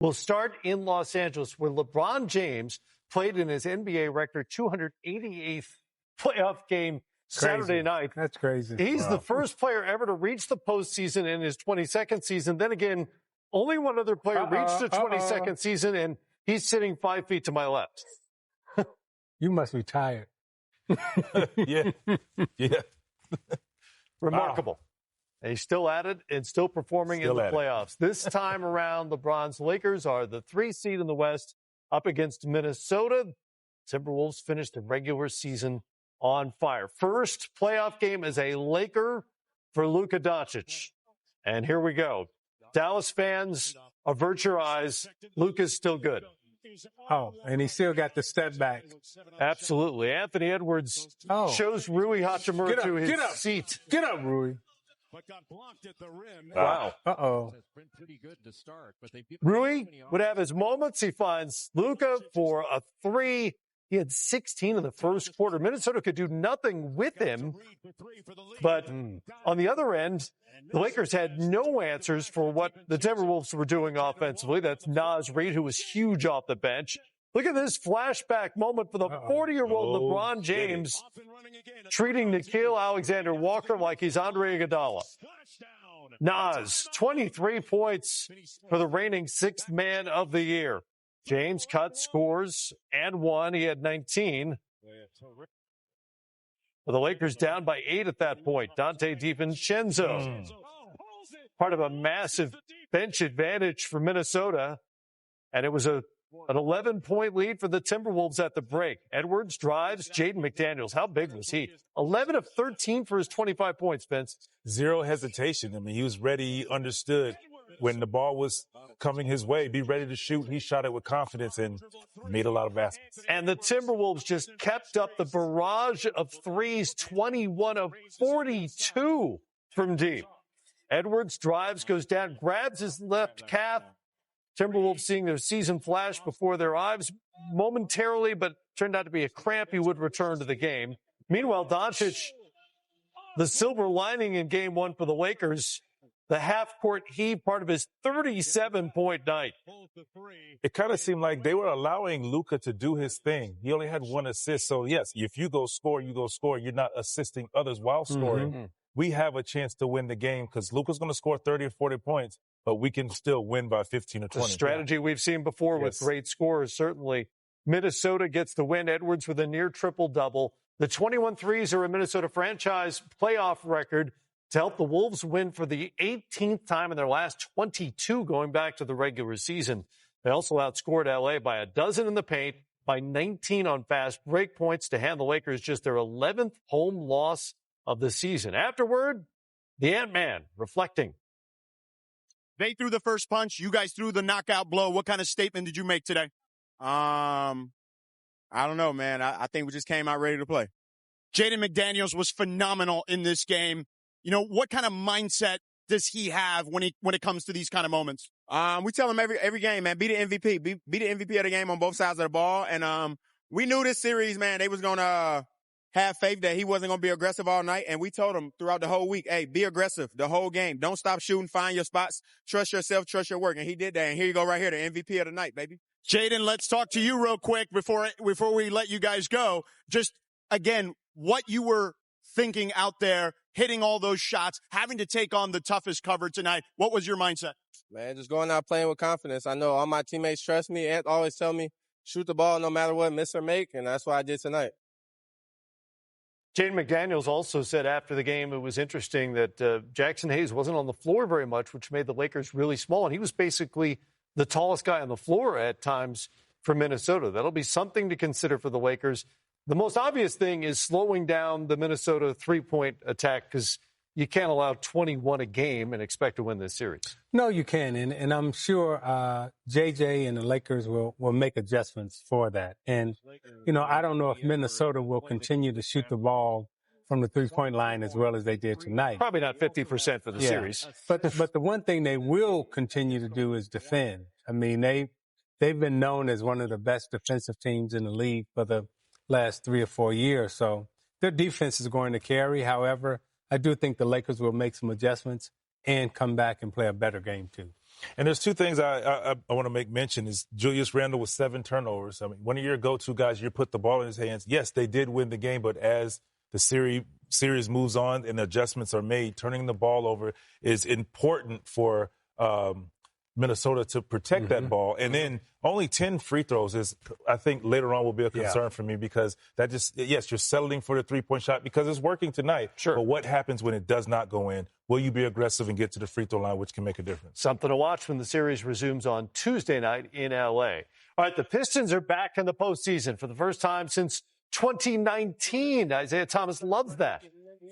will start in Los Angeles, where LeBron James played in his NBA record 288th playoff game Saturday night. That's crazy. He's the first player ever to reach the postseason in his 22nd season. Then again, only one other player reached the 22nd season, and he's sitting 5 feet to my left. You must be tired. Yeah. Remarkable. Wow. And he's still at it and still performing in the playoffs. This time around, LeBron's Lakers are the 3 seed in the West up against Minnesota. Timberwolves finished the regular season on fire. First playoff game as a Laker for Luka Doncic. And here we go. Dallas fans, avert your eyes. Luka's still good. Oh, and he still got the step back. Absolutely. Anthony Edwards shows Rui Hachimura to his seat. Get up, Rui. But got blocked at the rim. Wow. Uh-oh. Rui would have his moments. He finds Luka for a three. He had 16 in the first quarter. Minnesota could do nothing with him. But on the other end, the Lakers had no answers for what the Timberwolves were doing offensively. That's Naz Reid, who was huge off the bench. Look at this flashback moment for the 40-year-old LeBron James treating Nickeil Alexander-Walker like he's Andre Iguodala. Naz, 23 points for the reigning sixth man of the year. James cut, scores, and won. He had 19. Well, the Lakers down by 8 at that point. Dante DiVincenzo, part of a massive bench advantage for Minnesota. And it was an 11-point lead for the Timberwolves at the break. Edwards drives. Jaden McDaniels, how big was he? 11 of 13 for his 25 points, Vince. Zero hesitation. I mean, he was ready. He understood when the ball was coming his way, be ready to shoot. He shot it with confidence and made a lot of baskets. And the Timberwolves just kept up the barrage of threes, 21 of 42 from deep. Edwards drives, goes down, grabs his left calf. Timberwolves seeing their season flash before their eyes momentarily, but turned out to be a cramp. He would return to the game. Meanwhile, Doncic, the silver lining in game one for the Lakers, the half-court heave, part of his 37-point night. It kind of seemed like they were allowing Luka to do his thing. He only had 1 assist. So, yes, if you go score, you go score. You're not assisting others while scoring. We have a chance to win the game because Luka's going to score 30 or 40 points, but we can still win by 15 or 20. The strategy we've seen before with great scorers, certainly. Minnesota gets the win. Edwards with a near triple-double. The 21 threes are a Minnesota franchise playoff record to help the Wolves win for the 18th time in their last 22 going back to the regular season. They also outscored L.A. by a dozen in the paint, by 19 on fast break points to hand the Lakers just their 11th home loss of the season. Afterward, the Ant-Man reflecting. They threw the first punch. You guys threw the knockout blow. What kind of statement did you make today? I don't know, man. I think we just came out ready to play. Jaden McDaniels was phenomenal in this game. You know, what kind of mindset does he have when it comes to these kind of moments? We tell him every game, man, be the MVP. Be the MVP of the game on both sides of the ball. And we knew this series, man, they was going to have faith that he wasn't going to be aggressive all night. And we told him throughout the whole week, hey, be aggressive the whole game. Don't stop shooting. Find your spots. Trust yourself. Trust your work. And he did that. And here you go right here, the MVP of the night, baby. Jaden, let's talk to you real quick before we let you guys go. Just, again, what you were thinking out there, hitting all those shots, having to take on the toughest cover tonight. What was your mindset? Man, just going out playing with confidence. I know all my teammates trust me and always tell me, shoot the ball no matter what, miss or make, and that's what I did tonight. Jaden McDaniels also said after the game it was interesting that Jackson Hayes wasn't on the floor very much, which made the Lakers really small, and he was basically the tallest guy on the floor at times for Minnesota. That'll be something to consider for the Lakers. The most obvious thing is slowing down the Minnesota three-point attack because you can't allow 21 a game and expect to win this series. No, you can, and I'm sure JJ and the Lakers will make adjustments for that. And, you know, I don't know if Minnesota will continue to shoot the ball from the three-point line as well as they did tonight. Probably not 50% for the series. But the one thing they will continue to do is defend. I mean, they've been known as one of the best defensive teams in the league for the last 3 or 4 years. So their defense is going to carry. However, I do think the Lakers will make some adjustments and come back and play a better game, too. And there's two things I want to make mention is Julius Randle with 7 turnovers. I mean, one of your go-to guys, you put the ball in his hands. Yes, they did win the game, but as the series moves on and adjustments are made, turning the ball over is important for Minnesota to protect that ball. And then only 10 free throws is, I think, later on will be a concern for me because that just, yes, you're settling for the three-point shot because it's working tonight. Sure. But what happens when it does not go in? Will you be aggressive and get to the free throw line, which can make a difference? Something to watch when the series resumes on Tuesday night in L.A. All right, the Pistons are back in the postseason for the first time since 2019. Isaiah Thomas loves that.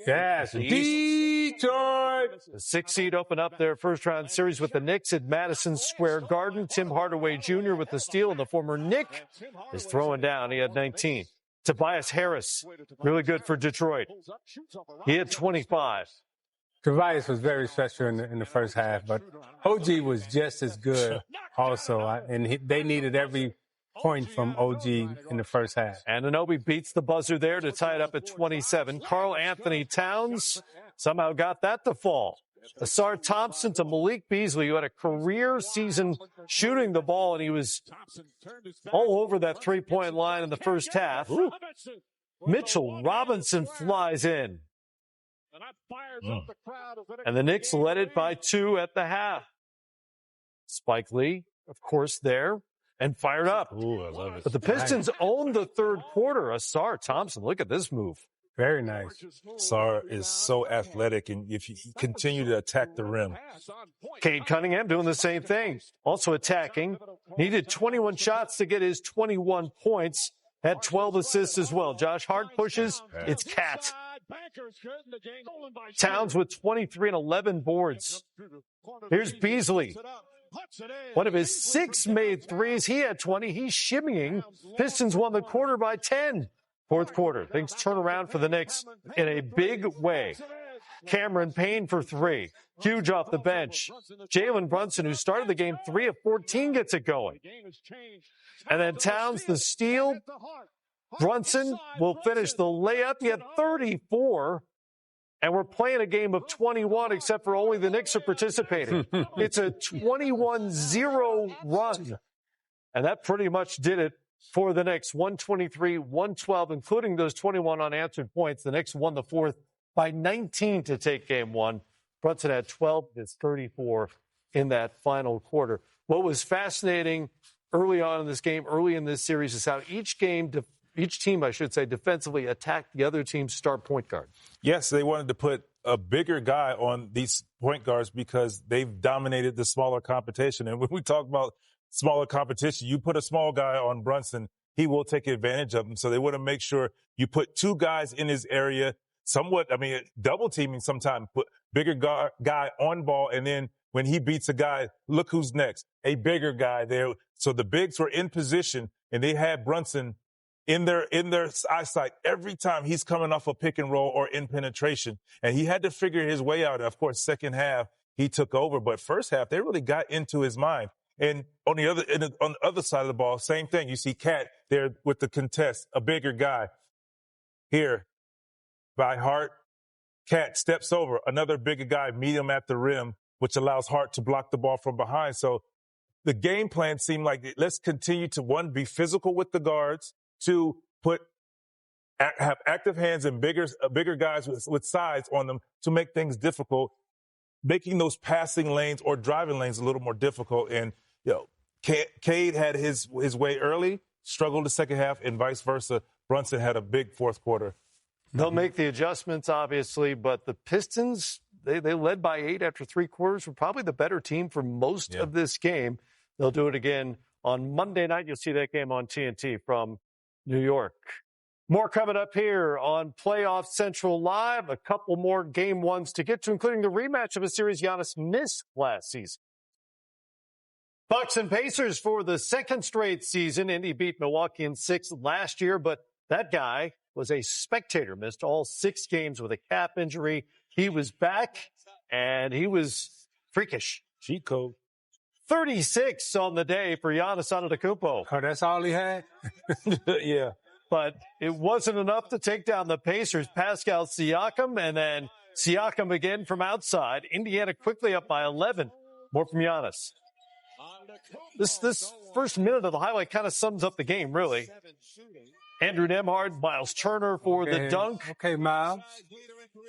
Yes, Detroit. The 6th seed opened up their first-round series with the Knicks at Madison Square Garden. Tim Hardaway Jr. with the steal, and the former Knick is throwing down. He had 19. Tobias Harris, really good for Detroit. He had 25. Tobias was very special in the first half, but OG was just as good also, and they needed every point from OG in the first half. Anunoby beats the buzzer there to tie it up at 27. Karl Anthony Towns somehow got that to fall. Asar Thompson to Malik Beasley, who had a career season shooting the ball, and he was all over that three-point line in the first half. Ooh. Mitchell Robinson flies in. And the Knicks led it by 2 at the half. Spike Lee, of course, there. And fired up. Ooh, I love it. But the Pistons owned the third quarter. Asar Thompson, look at this move. Very nice. Asar is so athletic, and if you continue to attack the rim. Cade Cunningham doing the same thing. Also attacking. Needed 21 shots to get his 21 points. Had 12 assists as well. Josh Hart pushes. It's Cat. Towns with 23 and 11 boards. Here's Beasley. One of his 6 made threes. He had 20. He's shimmying. Pistons won the quarter by 10. Fourth quarter. Things turn around for the Knicks in a big way. Cameron Payne for 3. Huge off the bench. Jalen Brunson, who started the game 3 of 14, gets it going. And then Towns, the steal. Brunson will finish the layup. He had 34. And we're playing a game of 21, except for only the Knicks are participating. It's a 21-0 run. And that pretty much did it for the Knicks. 123-112, including those 21 unanswered points. The Knicks won the fourth by 19 to take game 1. Brunson had 12. It's 34 in that final quarter. What was fascinating early on in this game, early in this series, is how each team, defensively attacked the other team's star point guard. Yes, they wanted to put a bigger guy on these point guards because they've dominated the smaller competition. And when we talk about smaller competition, you put a small guy on Brunson, he will take advantage of him. So they want to make sure you put 2 guys in his area, double teaming sometimes, put bigger guy on ball. And then when he beats a guy, look who's next, a bigger guy there. So the bigs were in position, and they had Brunson in their eyesight every time he's coming off a pick and roll or in penetration. And he had to figure his way out. Of course, second half, he took over. But first half, they really got into his mind. And on the other side of the ball, same thing. You see Cat there with the contest, a bigger guy. Here, by Hart, Cat steps over. Another bigger guy, meet him at the rim, which allows Hart to block the ball from behind. So the game plan seemed like, let's continue to, 1, be physical with the guards, 2, have active hands and bigger guys with size on them to make things difficult, making those passing lanes or driving lanes a little more difficult. And, Cade had his way early, struggled the second half, and vice versa. Brunson had a big fourth quarter. They'll make the adjustments, obviously, but the Pistons, they led by 8 after 3 quarters, were probably the better team for most of this game. They'll do it again on Monday night. You'll see that game on TNT from New York. More coming up here on Playoff Central Live. A couple more game 1s to get to, including the rematch of a series Giannis missed last season. Bucks and Pacers for the second straight season. Indy beat Milwaukee in 6 last year, but that guy was a spectator, missed all 6 games with a calf injury. He was back, and he was freakish. Cheat code. 36 on the day for Giannis Antetokounmpo. Oh, that's all he had? Yeah. But it wasn't enough to take down the Pacers. Pascal Siakam, and then Siakam again from outside. Indiana quickly up by 11. More from Giannis. This first minute of the highlight kind of sums up the game, really. Andrew Nembhard, Miles Turner for the dunk. Okay, Miles.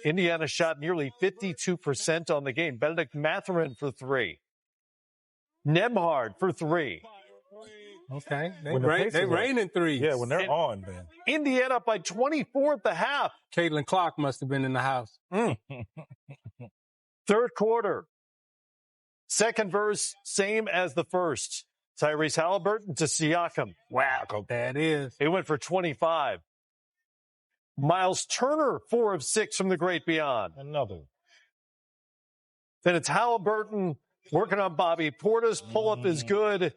Indiana shot nearly 52% on the game. Benedict Mathurin for three. Nembhard for three. Okay. They rain in threes. Yeah, when they're on, man. Indiana up by 24 at the half. Caitlin Clark must have been in the house. Third quarter. Second verse, same as the first. Tyrese Halliburton to Siakam. Wow, that is. He went for 25. Miles Turner, 4 of 6 from the great beyond. Another. Then it's Halliburton working on Bobby Portis. Pull-up is good.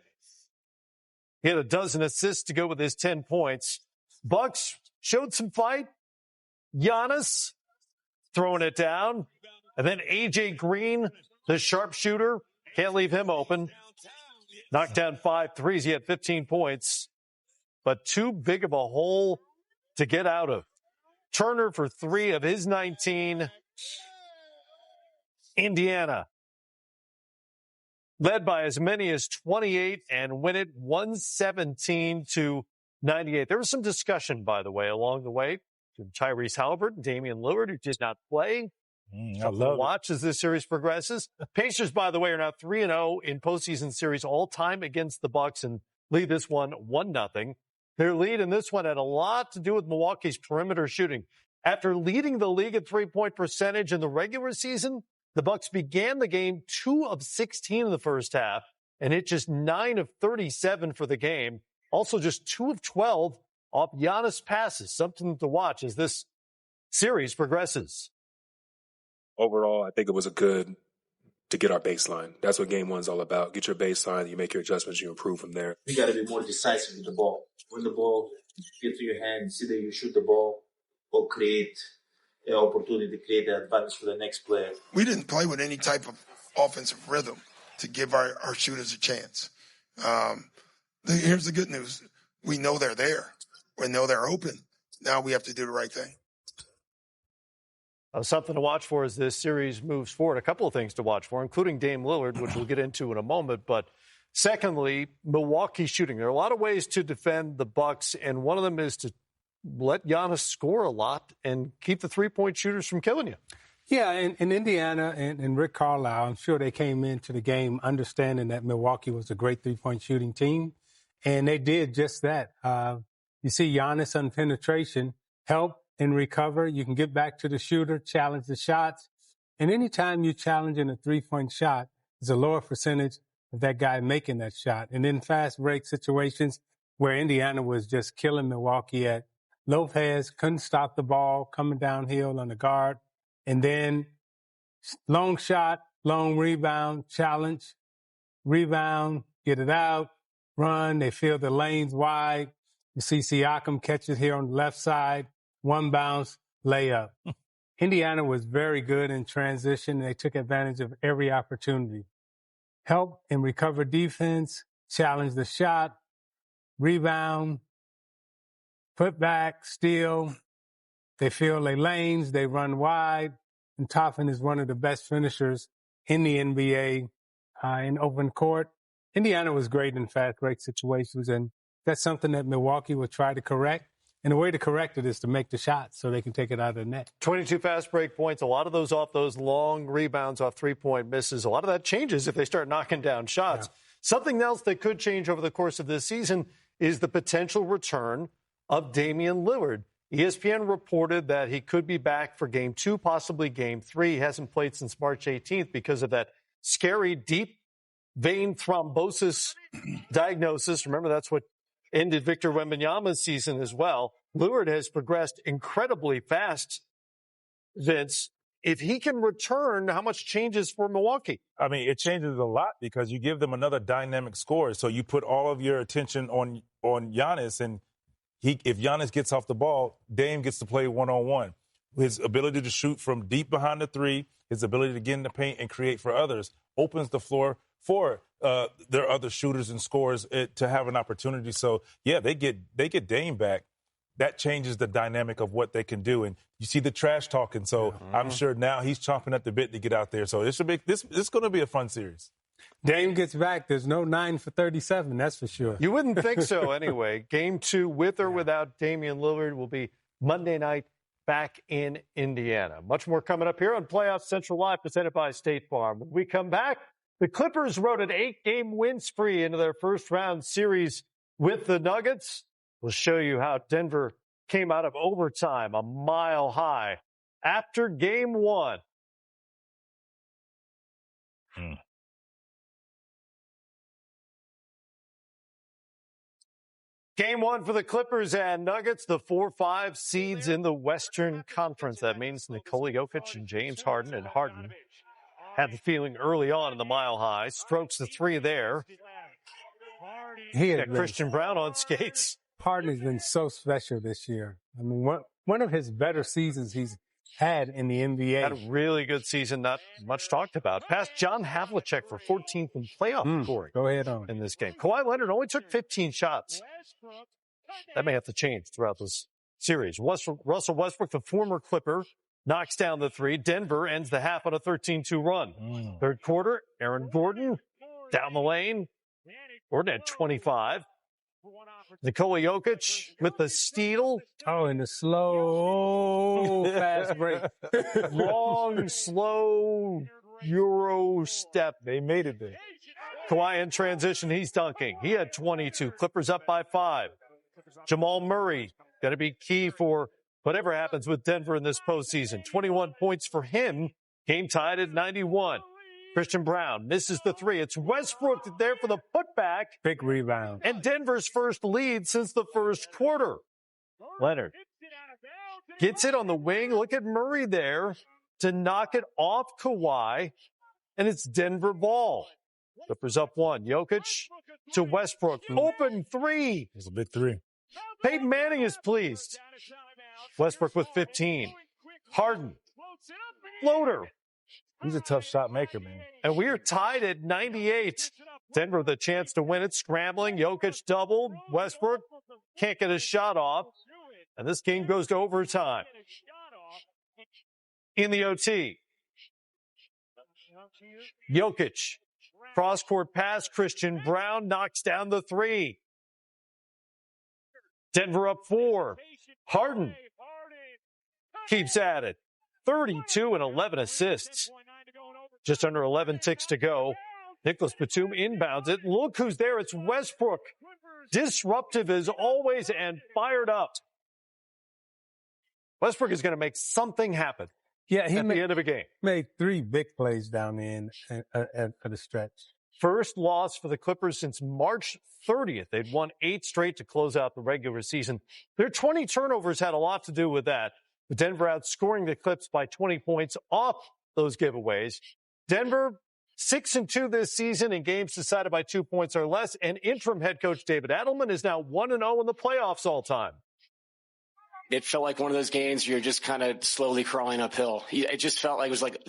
He had a dozen assists to go with his 10 points. Bucks showed some fight. Giannis throwing it down. And then A.J. Green, the sharpshooter, can't leave him open. Knocked down 5 threes. He had 15 points, but too big of a hole to get out of. Turner for 3 of his 19. Indiana led by as many as 28 and win it 117-98. There was some discussion, by the way, along the way. Tyrese Halliburton, Damian Lillard, who did not play. I love watch as this series progresses. Pacers, by the way, are now 3-0 in postseason series all time against the Bucks and lead this one 1-0. Their lead in this one had a lot to do with Milwaukee's perimeter shooting. After leading the league at three-point percentage in the regular season, the Bucks began the game 2 of 16 in the first half and hit just 9 of 37 for the game. Also just 2 of 12 off Giannis passes. Something to watch as this series progresses. Overall, I think it was to get our baseline. That's what game one's all about. Get your baseline, you make your adjustments, you improve from there. You got to be more decisive with the ball. When the ball gets to your hand, either you shoot the ball or create an opportunity to create an advantage for the next player. We didn't play with any type of offensive rhythm to give our shooters a chance. Here's the good news. We know they're there. We know they're open. Now we have to do the right thing. Something to watch for as this series moves forward. A couple of things to watch for, including Dame Lillard, which we'll get into in a moment. But secondly, Milwaukee shooting. There are a lot of ways to defend the Bucks, and one of them is to let Giannis score a lot and keep the three-point shooters from killing you. Yeah, in Indiana and Rick Carlisle, I'm sure they came into the game understanding that Milwaukee was a great three-point shooting team, and they did just that. You see Giannis on penetration, help and recover. You can get back to the shooter, challenge the shots. And anytime you challenge in a three-point shot, there's a lower percentage of that guy making that shot. And in fast break situations where Indiana was just killing Milwaukee at, Lopez couldn't stop the ball coming downhill on the guard. And then long shot, long rebound, challenge, rebound, get it out, run. They fill the lanes wide. You see Siakam catch it here on the left side. One bounce, layup. Indiana was very good in transition. They took advantage of every opportunity. Help and recover defense, challenge the shot, rebound, put back, steal. They fill their lanes, they run wide. And Toffin is one of the best finishers in the NBA in open court. Indiana was great in fast break situations, and that's something that Milwaukee will try to correct. And the way to correct it is to make the shots so they can take it out of the net. 22 fast break points, a lot of those off those long rebounds off three-point misses. A lot of that changes if they start knocking down shots. Yeah. Something else that could change over the course of this season is the potential return of Damian Lillard. ESPN reported that he could be back for Game 2, possibly Game 3. He hasn't played since March 18th because of that scary deep vein thrombosis diagnosis. Remember, that's what ended Victor Wembanyama's season as well. Lillard has progressed incredibly fast, Vince. If he can return, how much changes for Milwaukee? I mean, it changes a lot because you give them another dynamic scorer. So you put all of your attention on Giannis, and if Giannis gets off the ball, Dame gets to play one-on-one. His ability to shoot from deep behind the three, his ability to get in the paint and create for others, opens the floor for their other shooters and scorers to have an opportunity. So, yeah, they get Dame back. That changes the dynamic of what they can do. And you see the trash talking. So I'm sure now he's chomping at the bit to get out there. So this is going to be a fun series. Dame gets back. There's no 9 for 37, that's for sure. You wouldn't think so anyway. Game 2, with or without Damian Lillard, will be Monday night back in Indiana. Much more coming up here on Playoff Central Live, presented by State Farm. When we come back, the Clippers rode an 8-game win spree into their first-round series with the Nuggets. We'll show you how Denver came out of overtime a mile high after Game 1. Game 1 for the Clippers and Nuggets, the 4-5 seeds in the Western Conference. That means Nikola Jokic and James Harden. And Harden had the feeling early on in the mile high. Strokes the 3 there. He got Christian Brown on skates. Harden has been so special this year. I mean, one of his better seasons he's had in the NBA. Had a really good season, not much talked about. Passed John Havlicek for 14th in playoff scoring. Go ahead on. In this game. Kawhi Leonard only took 15 shots. That may have to change throughout this series. Russell Westbrook, the former Clipper, knocks down the 3. Denver ends the half on a 13-2 run. Third quarter, Aaron Gordon down the lane. Gordon at 25. Nikola Jokic with the steal. Oh, and the slow fast break. Long, slow Euro step. They made it there. Kawhi in transition. He's dunking. He had 22. Clippers up by 5. Jamal Murray going to be key for whatever happens with Denver in this postseason. 21 points for him. Game tied at 91. Christian Brown misses the 3. It's Westbrook there for the putback. Big rebound. And Denver's first lead since the first quarter. Leonard gets it on the wing. Look at Murray there to knock it off Kawhi. And it's Denver ball. Clippers up 1. Jokic to Westbrook. Open 3. It's a big 3. Peyton Manning is pleased. Westbrook with 15. Harden. Floater. He's a tough shot maker, man. And we are tied at 98. Denver with a chance to win it. Scrambling. Jokic doubled. Westbrook can't get a shot off. And this game goes to overtime. In the OT. Jokic. Cross-court pass. Christian Brown knocks down the 3. Denver up 4. Harden keeps at it. 32 and 11 assists. Just under 11 ticks to go. Nicholas Batum inbounds it. Look who's there. It's Westbrook. Disruptive as always and fired up. Westbrook is going to make something happen. Yeah, he at the end of a game. Made 3 big plays down the end at the stretch. First loss for the Clippers since March 30th. They'd won 8 straight to close out the regular season. Their 20 turnovers had a lot to do with that. With Denver outscoring the Clips by 20 points off those giveaways. Denver 6-2 this season in games decided by 2 points or less. And interim head coach David Adelman is now 1-0 in the playoffs all time. It felt like one of those games you're just kind of slowly crawling uphill. It just felt like it was like,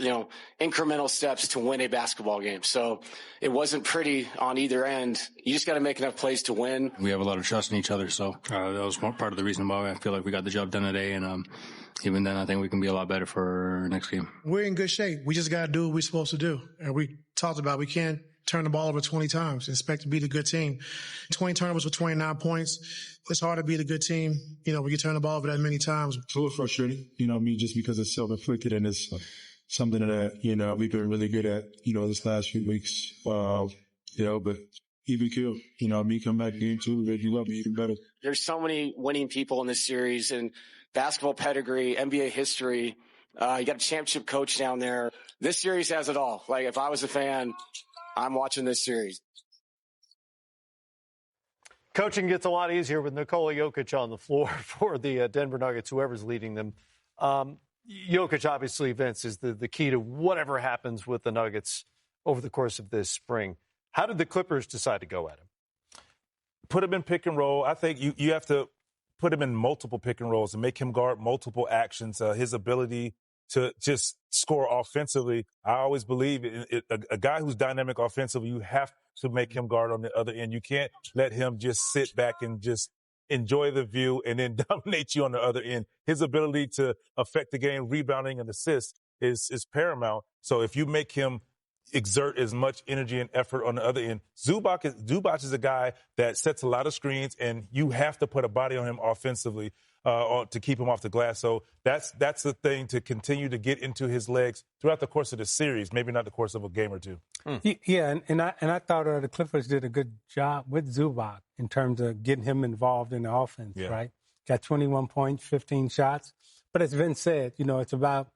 incremental steps to win a basketball game. So it wasn't pretty on either end. You just got to make enough plays to win. We have a lot of trust in each other. So that was part of the reason why I feel like we got the job done today. And even then, I think we can be a lot better for our next game. We're in good shape. We just got to do what we're supposed to do. And we talked about we can't turn the ball over 20 times and expect to beat a good team. 20 turnovers for 29 points. It's hard to beat a good team, when you turn the ball over that many times. It's a little frustrating, just because it's self-inflicted and it's something that, we've been really good at, this last few weeks. But even kill, come back game 2, ready you up even better. There's so many winning people in this series and basketball pedigree, NBA history. You got a championship coach down there. This series has it all. Like, if I was a fan, I'm watching this series. Coaching gets a lot easier with Nikola Jokic on the floor for the Denver Nuggets, whoever's leading them. Jokic, obviously, Vince, is the key to whatever happens with the Nuggets over the course of this spring. How did the Clippers decide to go at him? Put him in pick and roll. I think you have to put him in multiple pick and rolls and make him guard multiple actions. His ability to just score offensively, I always believe a guy who's dynamic offensively, you have to make him guard on the other end. You can't let him just sit back and just enjoy the view and then dominate you on the other end. His ability to affect the game, rebounding and assists is paramount. So if you make him exert as much energy and effort on the other end. Zubac is a guy that sets a lot of screens, and you have to put a body on him offensively to keep him off the glass. So that's the thing, to continue to get into his legs throughout the course of the series, maybe not the course of a game or two. Yeah, and I thought the Clippers did a good job with Zubac in terms of getting him involved in the offense, right? Got 21 points, 15 shots. But as Vince said, it's about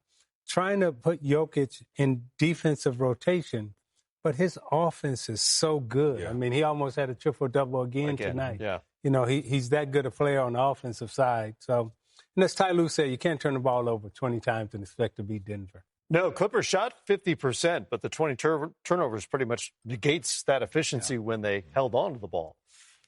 trying to put Jokic in defensive rotation, but his offense is so good. Yeah. I mean, he almost had a triple-double again tonight. Yeah. He's that good a player on the offensive side. So, and as Ty Lue said, you can't turn the ball over 20 times and expect to beat Denver. No, Clippers shot 50%, but the 20 turnovers pretty much negates that efficiency when they held on to the ball.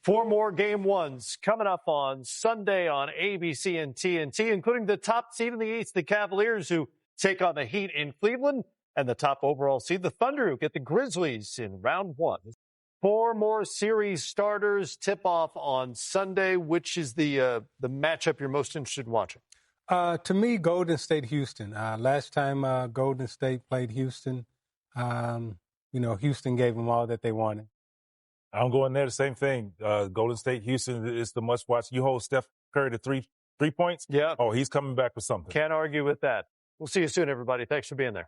4 more game ones coming up on Sunday on ABC and TNT, including the top seed in the East, the Cavaliers, who take on the Heat in Cleveland, and the top overall seed, the Thunder, who get the Grizzlies in round 1. 4 more series starters tip off on Sunday. Which is the matchup you're most interested in watching? To me, Golden State, Houston. Last time Golden State played Houston, Houston gave them all that they wanted. I'm going there, the same thing. Golden State, Houston is the must-watch. You hold Steph Curry to three points? Yeah. Oh, he's coming back with something. Can't argue with that. We'll see you soon, everybody. Thanks for being there.